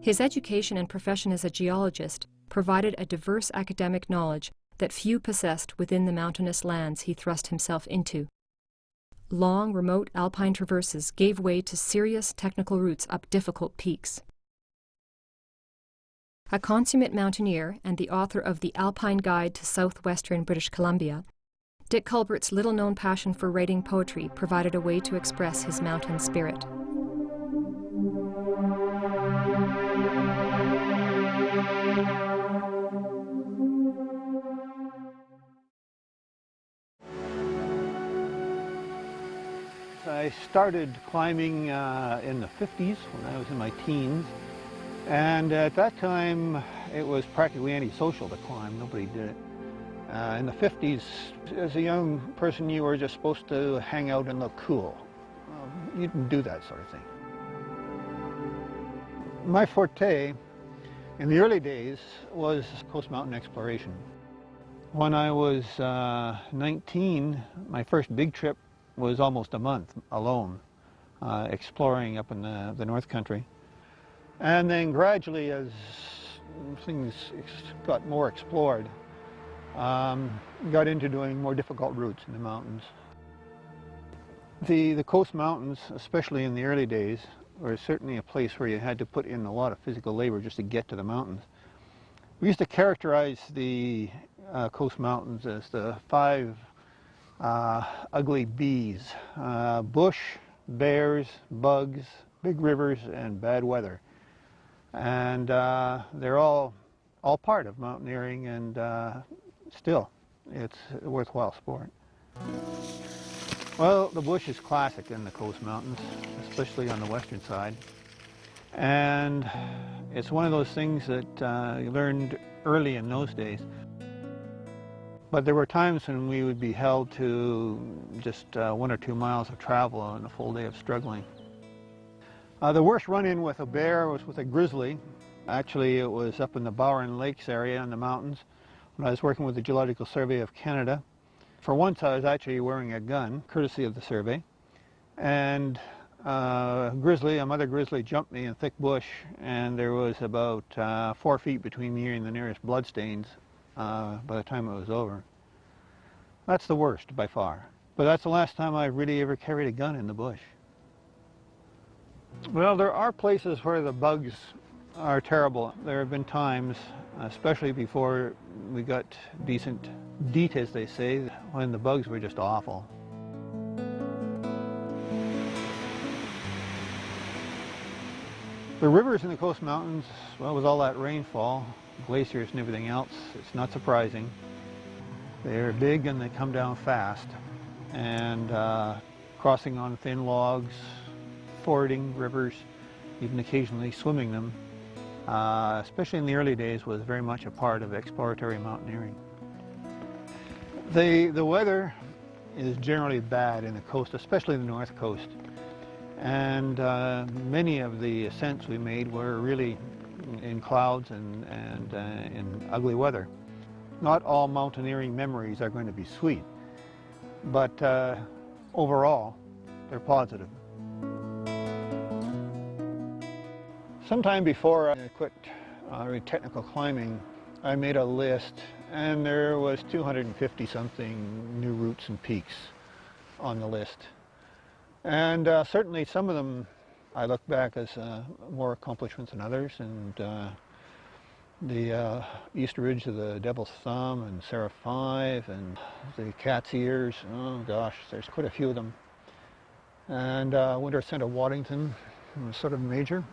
His education and profession as a geologist provided a diverse academic knowledge that few possessed within the mountainous lands he thrust himself into. Long, remote alpine traverses gave way to serious technical routes up difficult peaks. A consummate mountaineer and the author of The Alpine Guide to Southwestern British Columbia, Dick Culbert's little-known passion for writing poetry provided a way to express his mountain spirit. I started climbing in the 50s when I was in my teens, and at that time it was practically antisocial to climb. Nobody did it. In the 50s, as a young person, you were just supposed to hang out and look cool. You didn't do that sort of thing. My forte in the early days was coast mountain exploration. When I was 19, my first big trip was almost a month alone, exploring up in the North Country. And then gradually, as things got more explored, got into doing more difficult routes in the mountains. The coast mountains, especially in the early days, were certainly a place where you had to put in a lot of physical labor just to get to the mountains. We used to characterize the coast mountains as the 5 ugly B's: bush, bears, bugs, big rivers, and bad weather. And they're all part of mountaineering, and still, it's a worthwhile sport. Well, the bush is classic in the coast mountains, especially on the western side. And it's one of those things that you learned early in those days. But there were times when we would be held to just 1 or 2 miles of travel and a full day of struggling. The worst run-in with a bear was with a grizzly. Actually, it was up in the Bowen Lakes area in the mountains when I was working with the Geological Survey of Canada. For once, I was actually wearing a gun, courtesy of the survey. And a mother grizzly jumped me in thick bush, and there was about 4 feet between me and the nearest bloodstains by the time it was over. That's the worst by far. But that's the last time I really ever carried a gun in the bush. Well, there are places where the bugs are terrible. There have been times, especially before we got decent DEET, as they say, when the bugs were just awful. The rivers in the coast mountains, well, with all that rainfall, glaciers and everything else, it's not surprising. They're big and they come down fast. And crossing on thin logs, fording rivers, even occasionally swimming them, especially in the early days, was very much a part of exploratory mountaineering. The weather is generally bad in the coast, especially the north coast. And many of the ascents we made were really in clouds and in ugly weather. Not all mountaineering memories are going to be sweet, but overall, they're positive. Sometime before I quit technical climbing, I made a list, and there was 250-something new routes and peaks on the list. And certainly some of them I look back as more accomplishments than others, and the East Ridge of the Devil's Thumb and Sarah 5 and the Cat's Ears, oh gosh, there's quite a few of them. And Winter Ascent of Waddington was sort of major.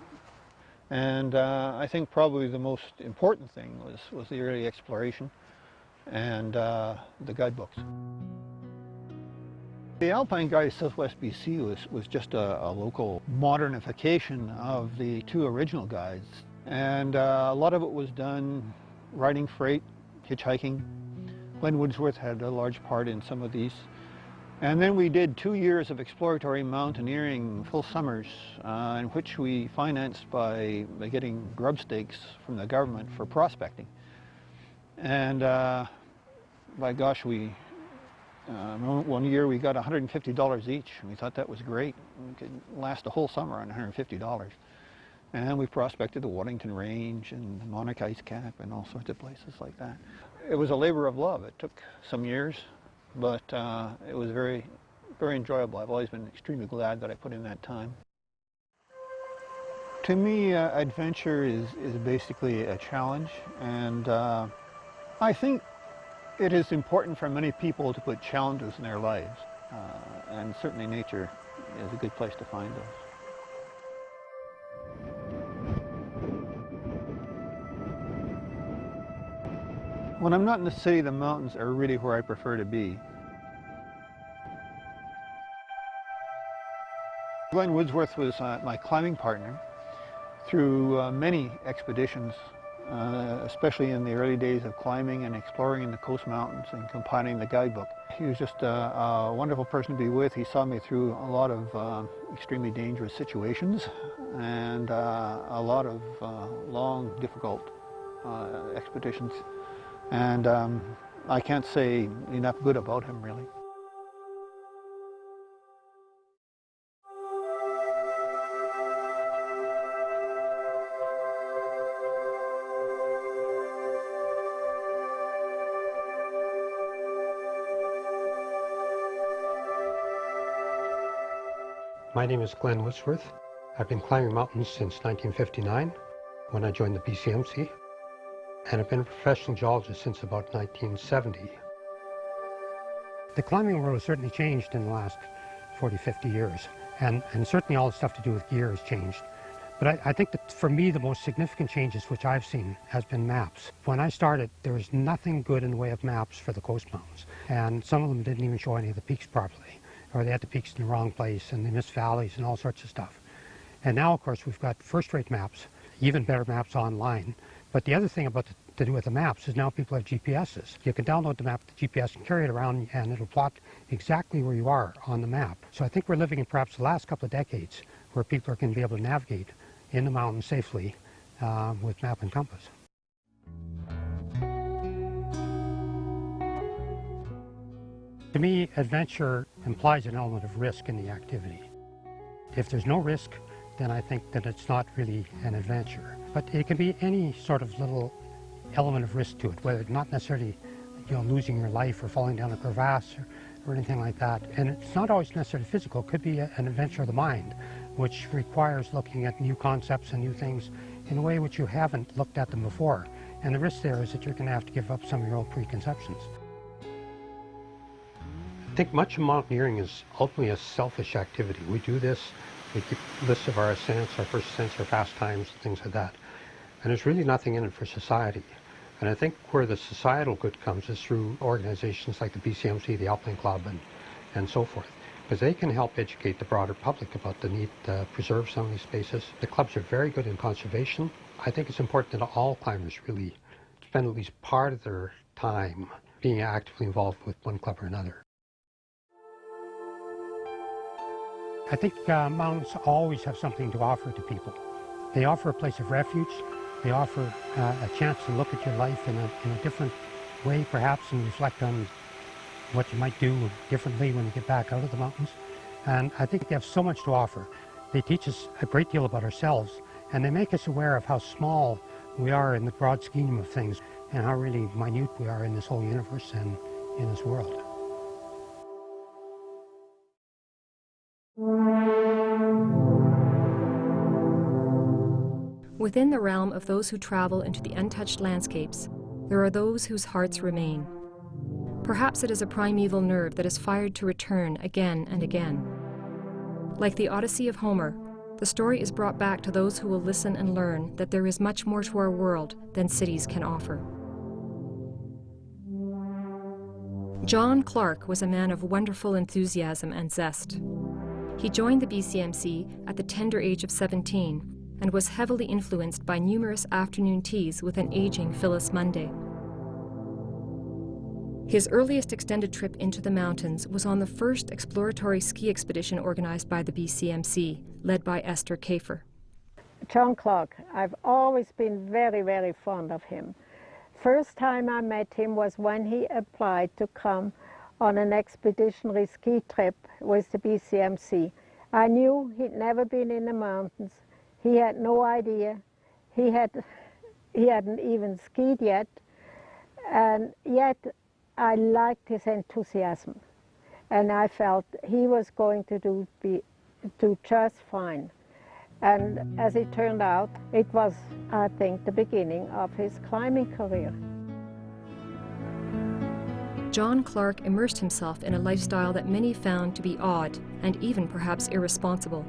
And I think probably the most important thing was the early exploration. and the guidebooks. The Alpine Guide Southwest BC was just a local modernification of the two original guides, and a lot of it was done riding freight, hitchhiking. Glenn Woodsworth had a large part in some of these. And then we did 2 years of exploratory mountaineering full summers, in which we financed by getting grub stakes from the government for prospecting. And by gosh, one year we got $150 each, and we thought that was great. We could last a whole summer on $150. And we prospected the Waddington Range and the Monarch Ice Cap and all sorts of places like that. It was a labor of love. It took some years, but it was very, very enjoyable. I've always been extremely glad that I put in that time. To me, adventure is basically a challenge, and I think it is important for many people to put challenges in their lives, and certainly nature is a good place to find those. When I'm not in the city, the mountains are really where I prefer to be. Glenn Woodsworth was my climbing partner through many expeditions, especially in the early days of climbing and exploring in the coast mountains and compiling the guidebook. He was just a wonderful person to be with. He saw me through a lot of extremely dangerous situations and a lot of long, difficult expeditions. And I can't say enough good about him, really. My name is Glenn Woodsworth. I've been climbing mountains since 1959 when I joined the BCMC. And I've been a professional geologist since about 1970. The climbing world has certainly changed in the last 40, 50 years, and certainly all the stuff to do with gear has changed. But I think that for me the most significant changes which I've seen has been maps. When I started, there was nothing good in the way of maps for the coast mountains, and some of them didn't even show any of the peaks properly, or they had the peaks in the wrong place, and they missed valleys and all sorts of stuff. And now, of course, we've got first-rate maps, even better maps online. But the other thing to do with the maps is now people have GPSs. You can download the map, the GPS, and carry it around, and it'll plot exactly where you are on the map. So I think we're living in perhaps the last couple of decades where people are going to be able to navigate in the mountains safely with map and compass. To me, adventure implies an element of risk in the activity. If there's no risk, then I think that it's not really an adventure. But it can be any sort of little element of risk to it, whether it's not necessarily losing your life or falling down a crevasse or anything like that. And it's not always necessarily physical. It could be an adventure of the mind, which requires looking at new concepts and new things in a way which you haven't looked at them before. And the risk there is that you're going to have to give up some of your old preconceptions. I think much of mountaineering is ultimately a selfish activity. We do this, we keep lists of our ascents, our first ascents, our pastimes, things like that. And there's really nothing in it for society. And I think where the societal good comes is through organizations like the BCMC, the Alpine Club, and so forth. Because they can help educate the broader public about the need to preserve some of these spaces. The clubs are very good in conservation. I think it's important that all climbers really spend at least part of their time being actively involved with one club or another. I think mountains always have something to offer to people. They offer a place of refuge. They offer a chance to look at your life in a different way, perhaps, and reflect on what you might do differently when you get back out of the mountains. And I think they have so much to offer. They teach us a great deal about ourselves, and they make us aware of how small we are in the broad scheme of things, and how really minute we are in this whole universe and in this world. Within the realm of those who travel into the untouched landscapes, there are those whose hearts remain. Perhaps it is a primeval nerve that is fired to return again and again. Like the Odyssey of Homer, the story is brought back to those who will listen and learn that there is much more to our world than cities can offer. John Clark was a man of wonderful enthusiasm and zest. He joined the BCMC at the tender age of 17 and was heavily influenced by numerous afternoon teas with an aging Phyllis Munday. His earliest extended trip into the mountains was on the first exploratory ski expedition organized by the BCMC, led by Esther Kafer. John Clark, I've always been very, very fond of him. First time I met him was when he applied to come on an expeditionary ski trip with the BCMC. I knew he'd never been in the mountains. He had no idea. He hadn't even skied yet. And yet I liked his enthusiasm. And I felt he was going to do just fine. And as it turned out, it was, I think, the beginning of his climbing career. John Clark immersed himself in a lifestyle that many found to be odd and even perhaps irresponsible.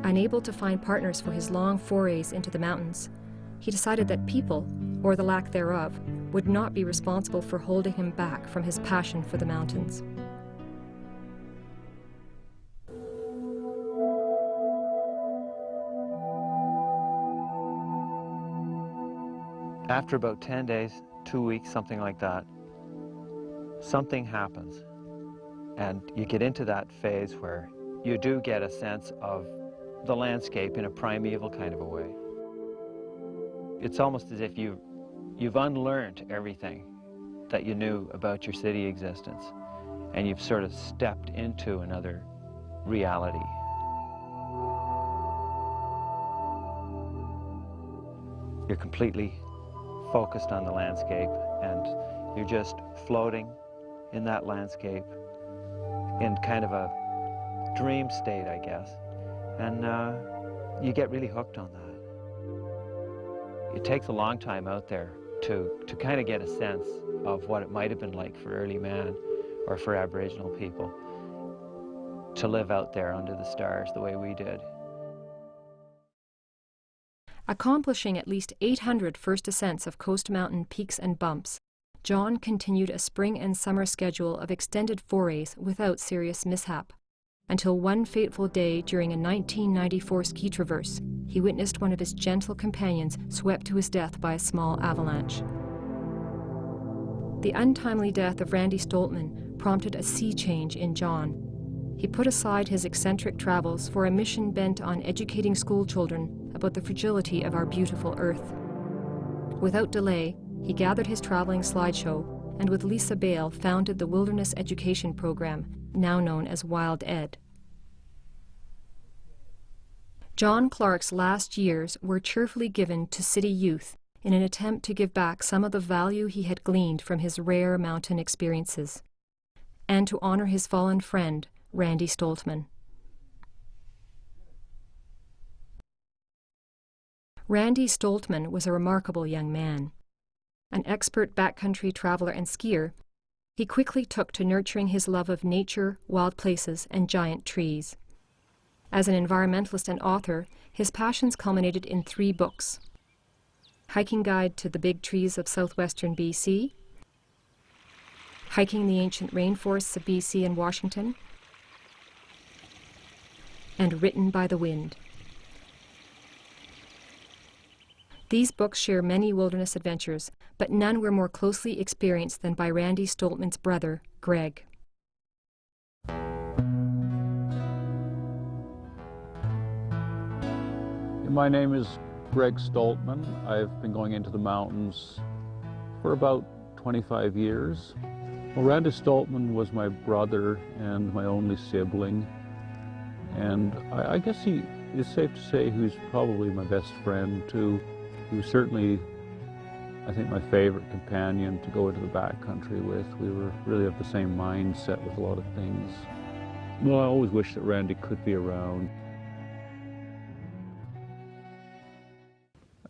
Unable to find partners for his long forays into the mountains, he decided that people, or the lack thereof, would not be responsible for holding him back from his passion for the mountains. After about 10 days, 2 weeks, something like that, something happens. And you get into that phase where you do get a sense of the landscape in a primeval kind of a way. It's almost as if you've unlearned everything that you knew about your city existence, and you've sort of stepped into another reality. You're completely focused on the landscape, and you're just floating in that landscape in kind of a dream state, I guess. And you get really hooked on that. It takes a long time out there to kind of get a sense of what it might have been like for early man or for Aboriginal people to live out there under the stars the way we did. Accomplishing at least 800 first ascents of Coast Mountain peaks and bumps, John continued a spring and summer schedule of extended forays without serious mishap, until one fateful day during a 1994 ski traverse, he witnessed one of his gentle companions swept to his death by a small avalanche. The untimely death of Randy Stoltman prompted a sea change in John. He put aside his eccentric travels for a mission bent on educating schoolchildren about the fragility of our beautiful Earth. Without delay, he gathered his traveling slideshow and with Lisa Bale founded the Wilderness Education Program, now known as Wild Ed. John Clark's last years were cheerfully given to city youth in an attempt to give back some of the value he had gleaned from his rare mountain experiences, and to honor his fallen friend, Randy Stoltman. Randy Stoltman was a remarkable young man. An expert backcountry traveler and skier, he quickly took to nurturing his love of nature, wild places, and giant trees. As an environmentalist and author, his passions culminated in 3 books: Hiking Guide to the Big Trees of Southwestern BC, Hiking the Ancient Rainforests of BC and Washington, and Written by the Wind. These books share many wilderness adventures, but none were more closely experienced than by Randy Stoltman's brother, Greg. My name is Greg Stoltman. I've been going into the mountains for about 25 years. Well, Randy Stoltman was my brother and my only sibling, and I guess it's safe to say he was probably my best friend too. He was certainly, I think, my favorite companion to go into the backcountry with. We were really of the same mindset with a lot of things. Well, I always wish that Randy could be around.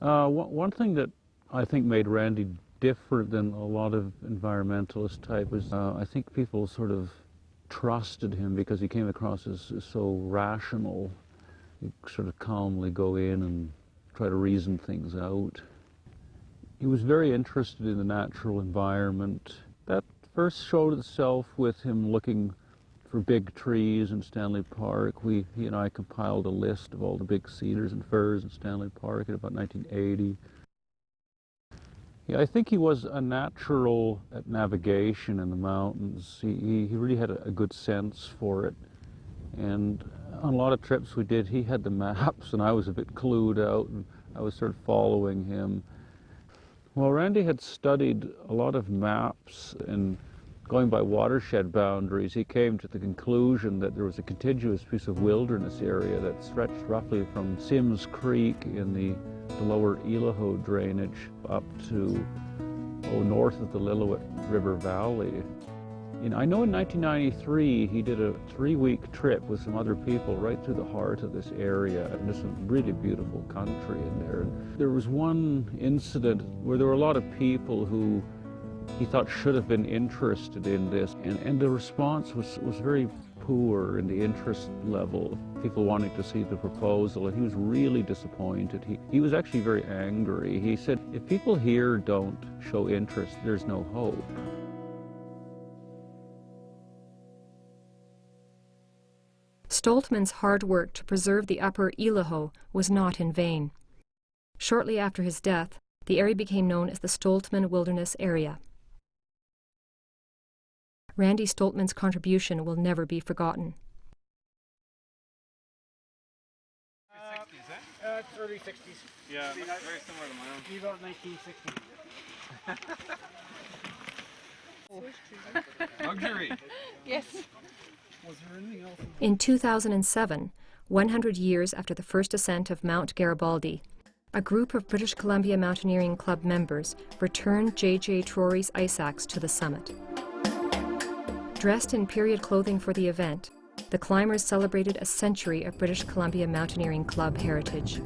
One thing that I think made Randy different than a lot of environmentalist type is I think people sort of trusted him because he came across as so rational. He'd sort of calmly go in and try to reason things out. He was very interested in the natural environment. That first showed itself with him looking for big trees in Stanley Park. He and I compiled a list of all the big cedars and firs in Stanley Park in about 1980. Yeah, I think he was a natural at navigation in the mountains. He really had a good sense for it. And on a lot of trips we did, he had the maps and I was a bit clued out and I was sort of following him. Well, Randy had studied a lot of maps and going by watershed boundaries, he came to the conclusion that there was a contiguous piece of wilderness area that stretched roughly from Sims Creek in the lower Ilaho drainage up to north of the Lillooet River Valley. I know in 1993 he did a 3-week trip with some other people right through the heart of this area, and there's some really beautiful country in there. And there was one incident where there were a lot of people who he thought should have been interested in this, and the response was very poor in the interest level, people wanting to see the proposal, and he was really disappointed. He was actually very angry. He said, if people here don't show interest, there's no hope. Stoltman's hard work to preserve the upper Ilaho was not in vain. Shortly after his death, the area became known as the Stoltman Wilderness Area. Randy Stoltman's contribution will never be forgotten. Early 60s. Yeah, very similar to my own. About 1960. Luxury. Yes. Was there anything else? In 2007, 100 years after the first ascent of Mount Garibaldi, a group of British Columbia Mountaineering Club members returned J.J. Trory's ice axe to the summit. Dressed in period clothing for the event, the climbers celebrated a century of British Columbia Mountaineering Club heritage.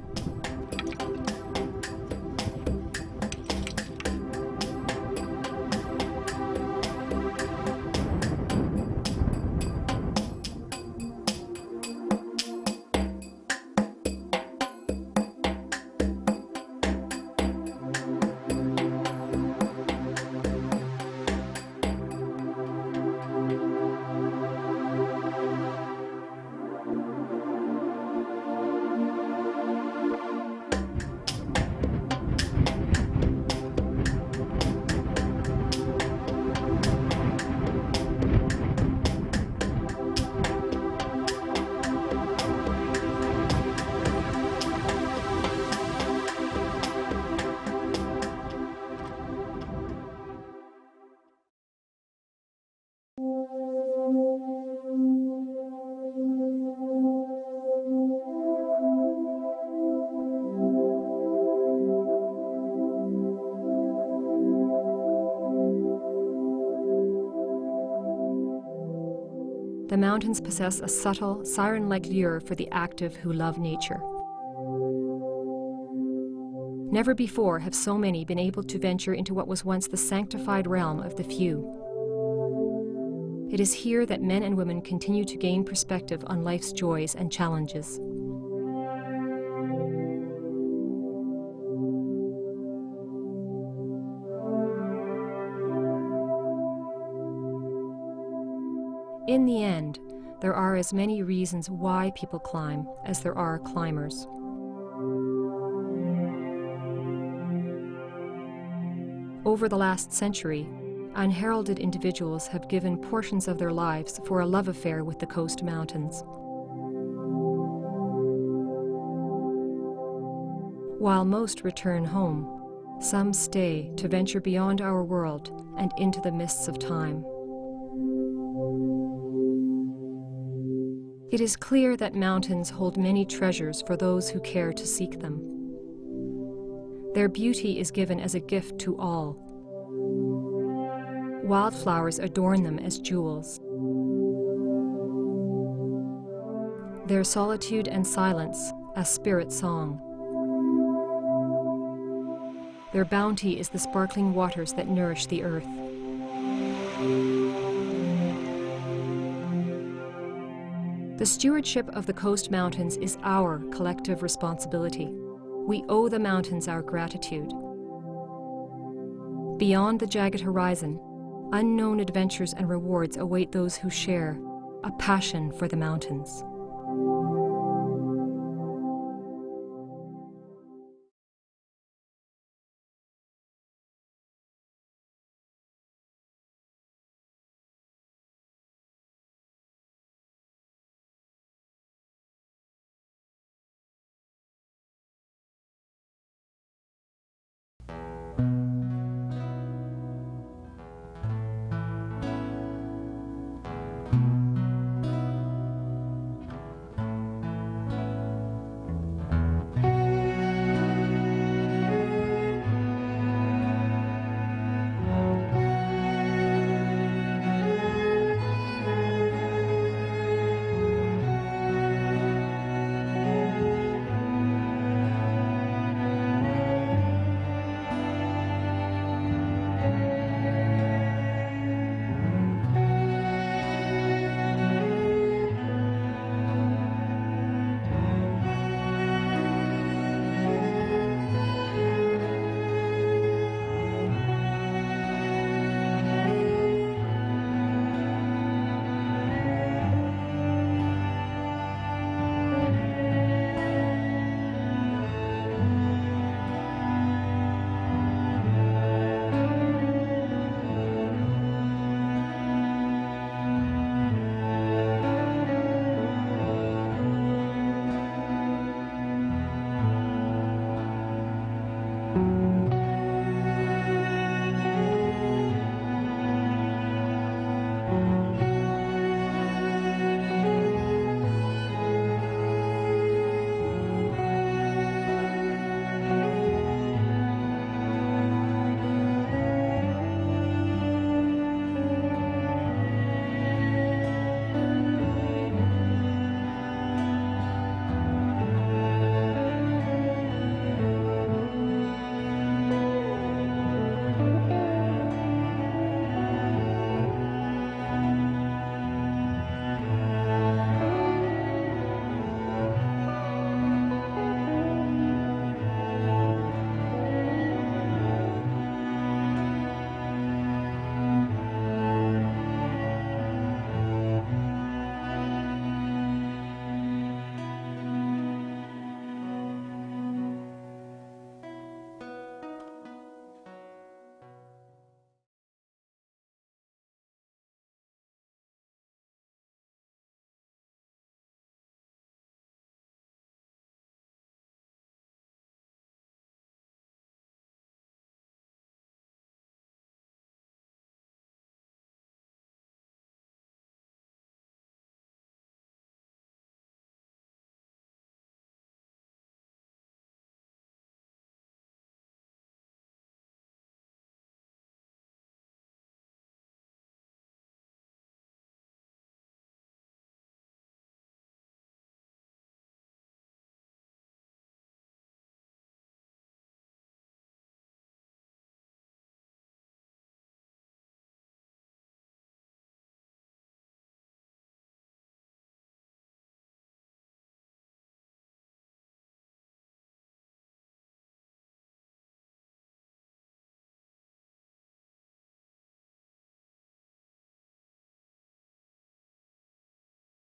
The mountains possess a subtle, siren-like lure for the active who love nature. Never before have so many been able to venture into what was once the sanctified realm of the few. It is here that men and women continue to gain perspective on life's joys and challenges. In the end, there are as many reasons why people climb as there are climbers. Over the last century, unheralded individuals have given portions of their lives for a love affair with the coast mountains. While most return home, some stay to venture beyond our world and into the mists of time. It is clear that mountains hold many treasures for those who care to seek them. Their beauty is given as a gift to all. Wildflowers adorn them as jewels. Their solitude and silence, a spirit song. Their bounty is the sparkling waters that nourish the earth. The stewardship of the coast mountains is our collective responsibility. We owe the mountains our gratitude. Beyond the jagged horizon, unknown adventures and rewards await those who share a passion for the mountains.